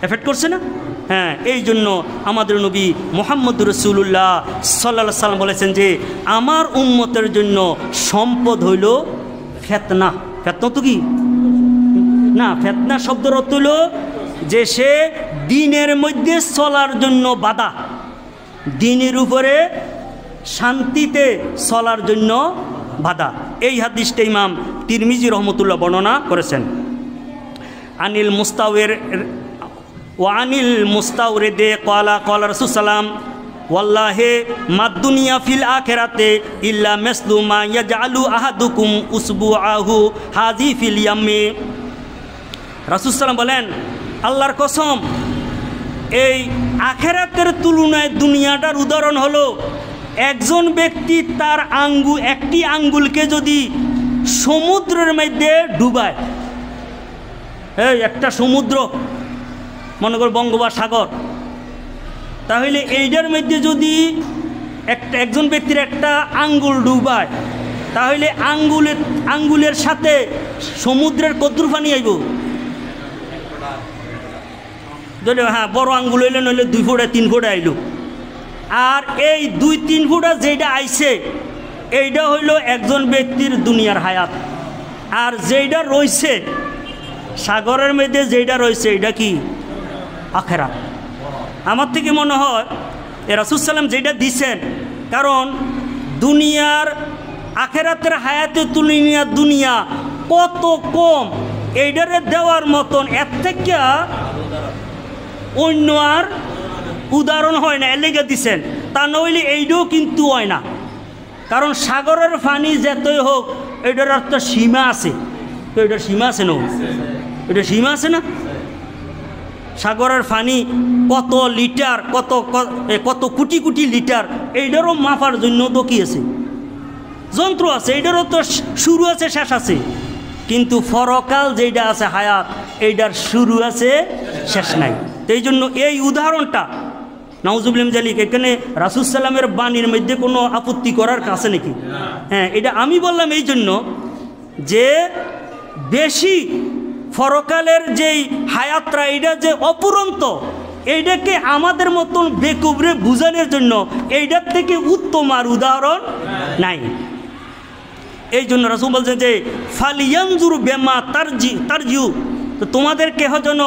এফেক্ট করছে না? হ্যাঁ, এই জন্য আমাদের নবী মুহাম্মদুর রাসূলুল্লাহ সাল্লাল্লাহু আলাইহি সাল্লাম বলেছেন যে আমার উম্মতের জন্য সম্পদ হইল ফেতনা। ফেতনা তো কি না, ফেতনা শব্দের অর্থ হইল যে সে দিনের মধ্যে চলার জন্য বাধা, দিনের উপরে শান্তিতে চলার জন্য বাধা। এই হাদিসটা ইমাম তিরমিজি রহমতুল্লাহ বর্ণনা করেছেন। আনিল মুস্তাওয়ের ওয়ানিল মুস্তাওরিদে ক্বালা ক্বালা রাসূল সাল্লাম ওয়াল্লাহি মাদ-দুনিয়া ফিল আখিরাতে ইল্লা মিসলু মা ইয়াজআলু আহাদুকুম উসবুআহু হাযি ফিল ইয়ামি। রাসূল সাল্লাম বলেন, আল্লাহর কসম, এই আখিরাতের তুলনায় দুনিয়াটার উদাহরণ হলো একজন ব্যক্তি তার একটি আঙ্গুলকে যদি সমুদ্রের মধ্যে ডুবায়, এই একটা সমুদ্র মনে কর বঙ্গোপসাগর, তাহলে এইটার মধ্যে যদি একজন ব্যক্তির একটা আঙ্গুল ডুবায় তাহলে আঙ্গুলের সাথে সমুদ্রের কদ্দুর পানি আইব? যদি হ্যাঁ বড় আঙ্গুল হইলে নইলে 2 ফুটা 3 ফুটা আইল। আর এই 2-3 ফুটা যেটা আইছে এইটা হইল একজন ব্যক্তির দুনিয়ার হায়াত। আর যেইটা রয়েছে সাগরের মধ্যে যেটা রয়েছে এটা কি আখিরাত। আমার থেকে মনে হয় রাসূল সাল্লাম যেটা দিছেন, কারণ দুনিয়ার আখিরাতের হায়াতের তুলনায় দুনিয়া কত কম, এইটারে দেওয়ার মতন এর থেকে অন্য আর উদাহরণ হয় না, এর লেগে দিছেন। তা নইলে এইটাও কিন্তু হয় না, কারণ সাগরের পানি যেতই হোক এটার একটা সীমা আছে। তো এটার সীমা আছে না, এটা সীমা আছে না? সাগরের পানি কত লিটার, কত কোটি কোটি লিটার, এইটারও মাপার জন্য তো কি আছে, যন্ত্র আছে, এটারও তো শুরু আছে শেষ আছে, কিন্তু পরকাল যেটা আছে হায়াত, এইটার শুরু আছে শেষ নাই। তো এই জন্য এই উদাহরণটা নাউজুবিল্লাহ জালিক, এখানে রাসূল সাল্লামের বাণীর মধ্যে কোনো আপত্তি করার কাছে নাকি? হ্যাঁ, এটা আমি বললাম এই জন্য যে বেশি পরকালের যেই হায়াতরা এইটা যে অপুরন্ত, এইটাকে আমাদের মতন বেকুবরে বুঝানোর জন্য এইটার থেকে উত্তম আর উদাহরণ নাই। এই জন্য রাসূল বলছেন যে ফালিয়ানজুরু বিমা তারজিউ, তো তোমাদের কেহ যেন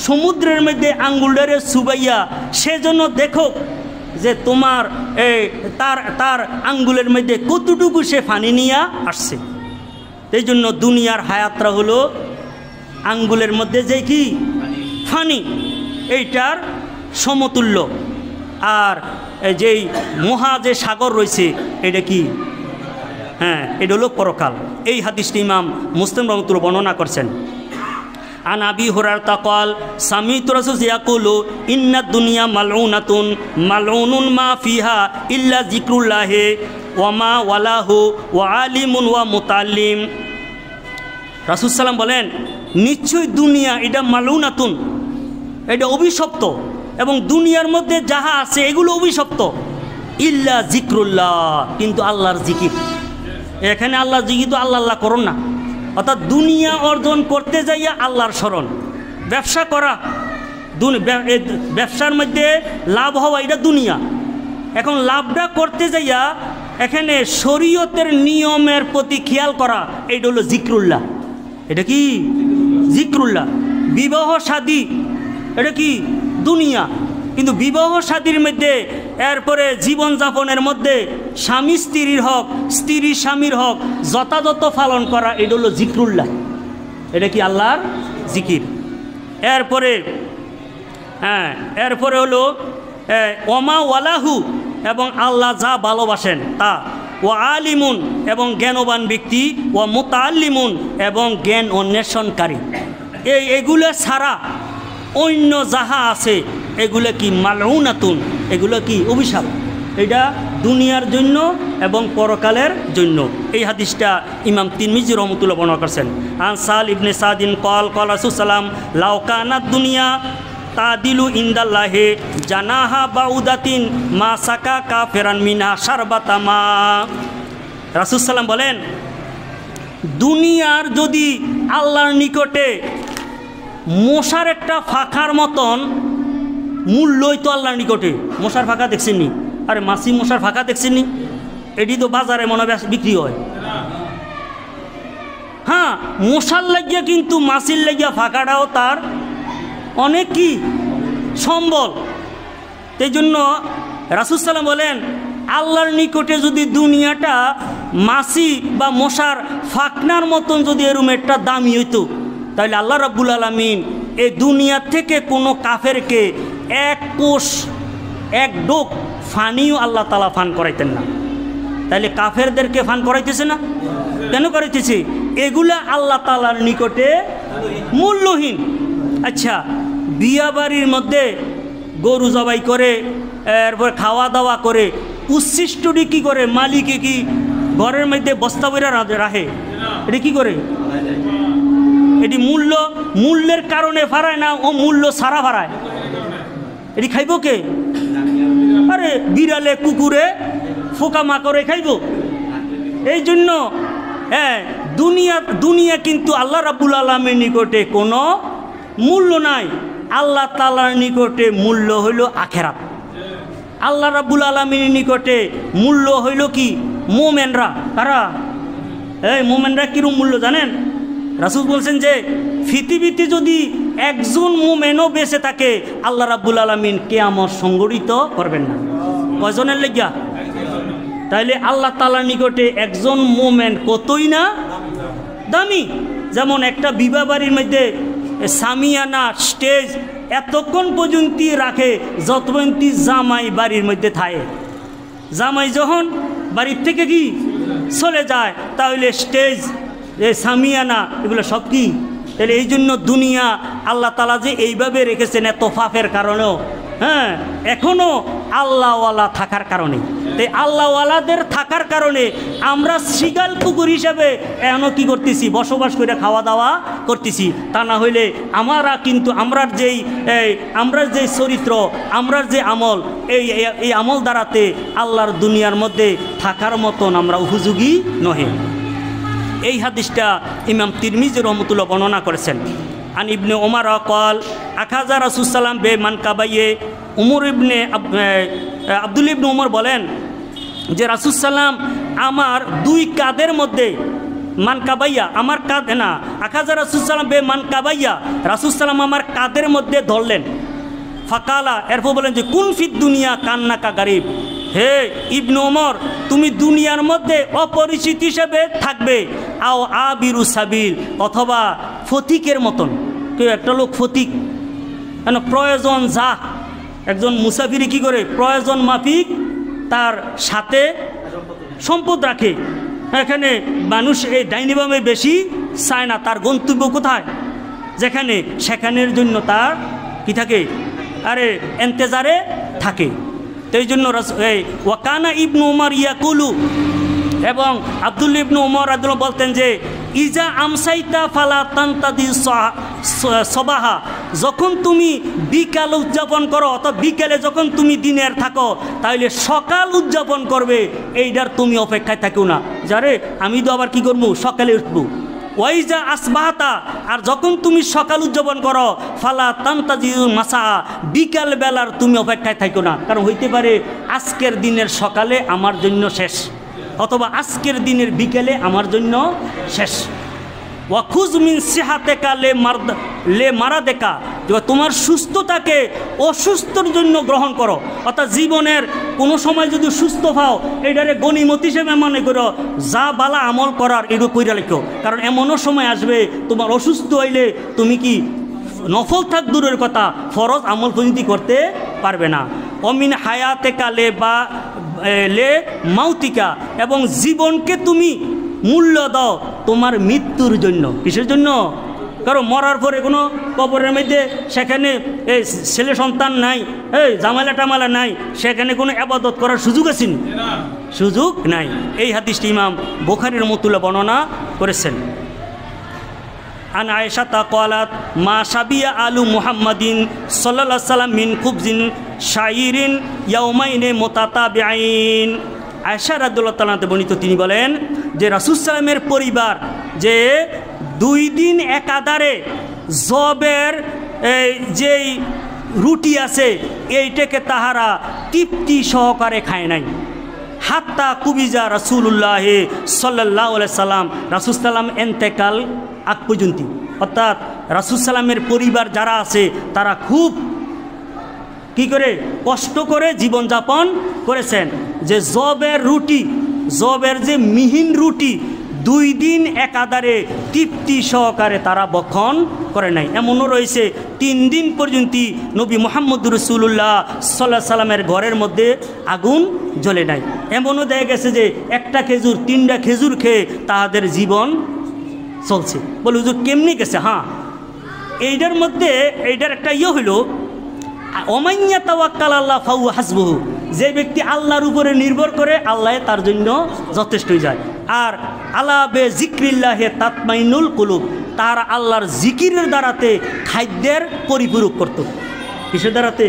সমুদ্রের মধ্যে আঙ্গুলটারে চুবাইয়া সেজন্য দেখো যে তোমার তার আঙ্গুলের মধ্যে কতটুকু সে পানি নিয়ে আসছে। এই জন্য দুনিয়ার হায়াতরা হলো আঙ্গুলের মধ্যে যে কি পানি, এইটার সমতুল্য। আর যেই মহা যে সাগর রয়েছে এটা কি? হ্যাঁ, এটা হলো পরকাল। এই হাদিসটি ইমাম মুসলিম রহমতুল্লাহ বর্ণনা করছেন। আন আবি হুরায়রা ক্বাল সামি'তু রাসূল ইয়াকুলু ইন্নাদ দুনিয়া মালউনাতুন মালউনুন মা ফিহা ইল্লা যিকরুল্লাহি ওয়া মা ওয়ালাহু ওয়া আলিমুন ওয়া মুতাল্লিম। রাসূল সাল্লাম বলেন, নিশ্চয়ই দুনিয়া এটা মালউনাতুন, এটা অভিশপ্ত, এবং দুনিয়ার মধ্যে যাহা আছে এগুলো অভিশপ্ত, ইল্লা যিকরুল্লাহ, কিন্তু আল্লাহর জিকির। এখানে আল্লাহর জিকির তো আল্লাহ আল্লাহ করুন না, অর্থাৎ দুনিয়া অর্জন করতে যাইয়া আল্লাহর স্মরণ, ব্যবসা করা, ব্যবসার মধ্যে লাভ হওয়া, এটা দুনিয়া। এখন লাভটা করতে যাইয়া এখানে শরীয়তের নিয়মের প্রতি খেয়াল করা, এইটা হলো যিকরুল্লাহ। এটা কি যিকরুল্লাহ? বিবাহ শাদী এটা কি দুনিয়া, কিন্তু বিবাহ শাদীর মধ্যে এরপরে জীবনযাপনের মধ্যে স্বামী স্ত্রীর হক, স্ত্রী স্বামীর হক যথাযথ পালন করা, এটা হলো যিকরুল্লাহ। এটা কি আল্লাহর জিকির। এরপরে এরপরে হলো ওমা ওয়ালাহু, এবং আল্লাহ যা ভালোবাসেন তা, ও আলিমুন, এবং জ্ঞানবান ব্যক্তি, ও মুতাল্লিমুন, এবং জ্ঞান অন্বেষণকারী। এগুলো ছাড়া অন্য যাহা আছে এগুলো কি মালউনাতুন, এগুলো কি অভিশাপ। এটা দুনিয়ার জন্য এবং পরকালের জন্য। এই হাদিসটা ইমাম তিরমিজি রহমতুল্লাহ বর্ণনা করছেন। আন সাল ইবনে সাদিন ক্বাল ক্বাল রাসূল সাল্লাম লাউ কানাত দুনিয়া তাদিলু ইনদাল্লাহি জানাহা বাউদাতিন মা সাকা কাফিরান মিনহা শারবাতা মা। রাসূল সাল্লাম বলেন, দুনিয়ার যদি আল্লাহর নিকটে মশার একটা ফাঁকার মতন মূল্যই তো আল্লাহর নিকটে। মশার ফাঁকা দেখছেন নি? আরে মাছি মশার ফাঁকা দেখছেন নি? এটি তো বাজারে মনে বিক্রি হয়। হ্যাঁ, মশার লাগিয়া কিন্তু মাছির লাগিয়া ফাঁকাটাও তার অনেক কি সম্বল। এই জন্য রাসূল সাল্লাম বলেন, আল্লাহর নিকটে যদি দুনিয়াটা মাছি বা মশার ফাঁকনার মতন যদি এরম একটা দামি হইতো, তাহলে আল্লাহ রাব্বুল আলামিন এই দুনিয়া থেকে কোনো কাফেরকে এক কোষ এক ডোক ফানিও আল্লাহ তাআলা ফান করাইতেন না। তাহলে কাফেরদেরকে ফান করাইতেছে না? কেন করাইতেছে? এগুলা আল্লাহ তাআলার নিকটে মূল্যহীন। আচ্ছা, বিয়া বাড়ির মধ্যে গরু জবাই করে, এরপর খাওয়া দাওয়া করে, উচ্ছিষ্টটি কী করে? মালিকে কি ঘরের মধ্যে বস্তা বইরা রাখে? এটা কি করে? এটি মূল্যের কারণে ফারায় না, ও মূল্য সারা ফারায়। এটি খাইব কে? আরে বিড়ালে কুকুরে ফোকা মাকড়ে খাইব। এই জন্য দুনিয়া কিন্তু আল্লাহ রাব্বুল আলামিনের নিকটে কোনো মূল্য নাই। আল্লাহ তাআলার নিকটে মূল্য হইল আখিরাত। আল্লাহ রাব্বুল আলামিনের নিকটে মূল্য হইল কি? মুমিনরা। কারা? মুমিনরা কিরকম মূল্য জানেন? রাসূল বলছেন যে পৃথিবীতে যদি একজন মুমিনও বেঁচে থাকে, আল্লাহ রাব্বুল আলামিন কিয়ামত সংগঠিত করবেন না। কয়জনের লাগিয়া? তাইলে আল্লাহ তাআলার নিকটে একজন মুমিন কতই না দামি। যেমন একটা বিবাহ বাড়ির মধ্যে সামিয়ানা স্টেজ এতক্ষণ পর্যন্ত রাখে যতপর্যন্ত জামাই বাড়ির মধ্যে থাকে। জামাই যখন বাড়ির থেকে কি চলে যায়, তাহলে স্টেজ সামিয়ানা এগুলো সব কি? তাহলে এই জন্য দুনিয়া আল্লাহ তাআলা যে এইভাবে রেখেছেন এত পাপের কারণেও, হ্যাঁ এখনও আল্লাহওয়ালা থাকার কারণে, তাই আল্লাহওয়ালাদের থাকার কারণে আমরা শৃগাল কুকুর হিসাবে এখনও কী করতেছি, বসবাস করে খাওয়া দাওয়া করতেছি। তা না হইলে আমরার যেই চরিত্র, আমরার যে আমল, এই আমল দ্বারাতে আল্লাহর দুনিয়ার মধ্যে থাকার মতন আমরা উপযোগী নহে। এই হাদিসটা ইমাম তিরমিজি রহমতুল্লাহ বর্ণনা করেছেন। আন ইবনে ওমর কল আখাজা রাসূল সাল্লাম বে মান কাবাইয়ে আব্দুল ইবনে ওমর বলেন যে রাসূল সাল্লাম আমার দুই কাঁধের মধ্যে, মান কাবাইয়া আমার কাঁধে না, আখাজা রাসূল সাল্লাম বে মান কাবাইয়া, রাসূল সাল্লাম আমার কাঁধের মধ্যে ধরলেন। ফাকালা, এরপর বলেন যে কুন ফিদ দুনিয়া কান্নাকা গারিব, হে ইবনে ওমর তুমি দুনিয়ার মধ্যে অপরিচিত হিসেবে থাকবে, আও আবিরু সাবিল, অথবা ফতিকের মতন। কেউ একটা লোক ফতিক, কেন প্রয়োজন যা, একজন মুসাফিরি কী করে প্রয়োজন মাফিক তার সাথে সম্পদ রাখে। এখানে মানুষ এই ডাইনিবামে বেশি চায় না, তার গন্তব্য কোথায় যেখানে, সেখানের জন্য তার কি থাকে, আরে এন্তেজারে থাকে। তো এই জন্য ওয়াকানা ইবনু উমর ইয়াকুলু, এবং আব্দুল্লাহ ইবনু উমর রাদিয়াল্লাহু বলতেন যে ইজা আমসাইতা ফালা তান্তাদি সবাহা, যখন তুমি বিকাল উদযাপন করো অথবা বিকালে যখন তুমি দিনের থাকো তাহলে সকাল উদযাপন করবে, এইটার তুমি অপেক্ষায় থাকো না, যারে আমি তো আবার কি করবো সকালে উঠবো। ওয়াইজা আসবাহাতা, আর যখন তুমি সকাল উদযাপন করো ফালা তান্তাজি মাসা, বিকাল বেলার তুমি অপেক্ষায় থাকো না, কারণ হইতে পারে আজকের দিনের সকালে আমার জন্য শেষ, অথবা আজকের দিনের বিকেলে আমার জন্য শেষ। ওয়াখুজ মিন সিহাতেকা লে মারা দেখা, তোমার সুস্থতাকে অসুস্থর জন্য গ্রহণ করো, অর্থাৎ জীবনের কোনো সময় যদি সুস্থ পাও এটারে গনিমত হিসেবে মনে করো, যা বালা আমল করার এটু কইরা লেখো, কারণ এমনও সময় আসবে তোমার অসুস্থ হইলে তুমি কি নফল থাক দূরের কথা ফরজ আমল পর্যন্ত করতে পারবে না। অমিন হায়াতেকা লে মাউতিকা, এবং জীবনকে তুমি মূল্য দাও তোমার মৃত্যুর জন্য। কিসের জন্য? কারণ মরার পরে কোনো কবরের মধ্যে সেখানে এই ছেলে সন্তান নাই, এই জামালা টামালা নাই, সেখানে কোনো আবাদত করার সুযোগ আছে না, সুযোগ নাই। এই হাদিসটি ইমাম বুখারীর রহমাতুল্লাহ বর্ণনা করেছেন। আন আয়েশাতা ক্বালাত মা সাবিয়া আলু মুহাম্মাদিন সাল্লাল্লাহু আলাইহি সাল্লাম মিন খুবজিন শাইরিন ইয়াউমাইনে মুতাতাবিআইন। আয়েশা রাদিয়াল্লাহু তাআলা বর্ণিত, তিনি বলেন যে রাসূল সাল্লামের পরিবার যে 2 দিন একাধারে জবের যেই রুটি আছে এইটাকে তাহারা তৃপ্তি সহকারে খায় নাই। হাত্তা কুবিজা রাসূলুল্লাহ সাল্লাল্লাহু আলাইহি সাল্লাম, রাসূল সাল্লাম এন্তেকাল আগ পর্যন্ত, অর্থাৎ রাসূল সাল্লামের পরিবার যারা আছে তারা খুব কি করে কষ্ট করে জীবনযাপন করেছেন। যে জবের রুটি, জবের যে মিহিন রুটি 2 দিন একাধারে তৃপ্তি সহকারে তারা ভক্ষণ করে নাই। এমনও রয়েছে 3 দিন পর্যন্ত নবী মুহাম্মদুর রাসূলুল্লাহ সাল্লাল্লাহু আলাইহি সাল্লামের ঘরের মধ্যে আগুন জ্বলে নাই। এমনও দেখা গেছে যে একটা খেজুর 3টা খেজুর খেয়ে তাহাদের জীবন চলছে। বলে হুজুর কেমনি গেছে? হ্যাঁ, এইটার মধ্যে এইটার একটা হইল ওমাইয়া তাওয়াক্কাল আল্লাহ ফাহুয়া হাসবুহু, যে ব্যক্তি আল্লাহর উপরে নির্ভর করে আল্লাহ তার জন্য যথেষ্ট হয়ে যায়। আর আলা বে জিক্রিল্লাহে তাতমাইনুল কুলুব, তার আল্লাহর জিকিরের দ্বারাতে খাদ্যের পরিপূরক করত। কিসের দ্বারাতে?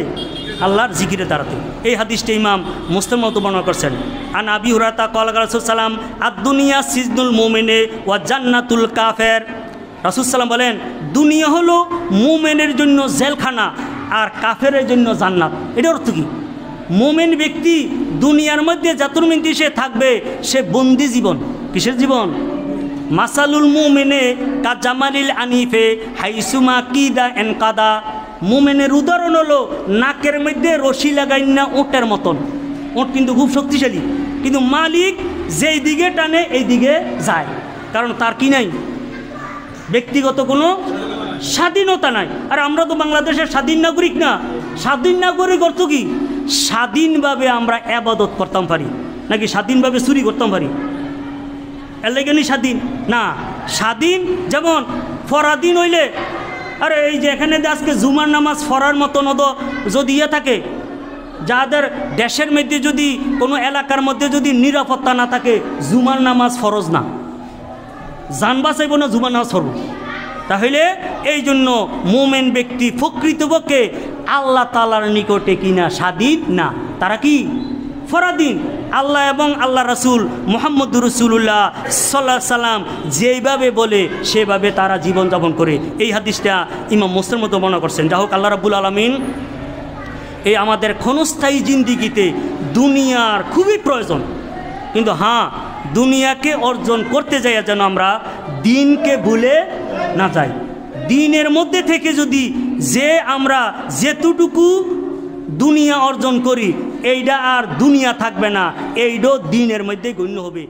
আল্লাহর জিকিরের দ্বারাতে। এই হাদিসটি ইমাম মুসলিম বর্ণনা করছেন। আন আবি হুরায়রা ক্বালা রাসূল সাল্লাম আদ-দুনিয়া সিজনুল মুমিনে ওয়া জান্নাতুল কাফের। রাসূল সাল্লাম বলেন দুনিয়া হলো মুমিনের জন্য জেলখানা আর কাফেরের জন্য জান্নাত। এটার অর্থ কি? মোমেন ব্যক্তি দুনিয়ার মধ্যে যতদিন সে থাকবে সে বন্দি জীবন। কিসের জীবন? মাসালুল মুমিনে কা জামালিল আনিফে হাইসুমা কিদা এনকাদা। মুমিনের উদাহরণ হলো নাকের মধ্যে রশি লাগাই না ওটের মতন। ওট কিন্তু খুব শক্তিশালী, কিন্তু মালিক যেই দিকে টানে এই দিকে যায়, কারণ তার কি নাই? ব্যক্তিগত কোনো স্বাধীনতা নাই। আর আমরা তো বাংলাদেশের স্বাধীন নাগরিক না। স্বাধীন নাগরিক অর্থ কি? স্বাধীনভাবে আমরা ইবাদত করতাম পারি, নাকি স্বাধীনভাবে চুরি করতাম পারি? এর লেগেনি স্বাধীন না। স্বাধীন যেমন পরাধীন হইলে আরে এই যে এখানে যে আজকে জুমার নামাজ পড়ার মতন যদি ইয়ে থাকে, যাদের দেশের মধ্যে যদি কোনো এলাকার মধ্যে যদি নিরাপত্তা না থাকে, জুমার নামাজ ফরজ না, জান বাঁচাইব না জুমার নামাজ পড়ব। তাহলে এই জন্য মোমেন ব্যক্তি প্রকৃতপক্ষে আল্লাহ তাআলার নিকটে কিনা স্বাধীন না, তারা কি ফরাদিন। আল্লাহ এবং আল্লাহ রাসূল মুহাম্মদুর রাসূলুল্লাহ সাল্লাল্লাহু আলাইহি সাল্লাম যেইভাবে বলে সেভাবে তারা জীবনযাপন করে। এই হাদিসটা ইমাম মুসলিম মতো মনে করছেন। যা হোক, আল্লাহ রাব্বুল আলামিন এই আমাদের ক্ষণস্থায়ী জিন্দিগিতে দুনিয়ার খুবই প্রয়োজন, কিন্তু হ্যাঁ, দুনিয়াকে অর্জন করতে যাই যেন আমরা দিনকে ভুলে না যাই। দিনের মধ্যে থেকে যদি যে আমরা যেতটুকু দুনিয়া অর্জন করি, এইটা আর দুনিয়া থাকবে না, এইটাও দিনের মধ্যেই গণ্য হবে।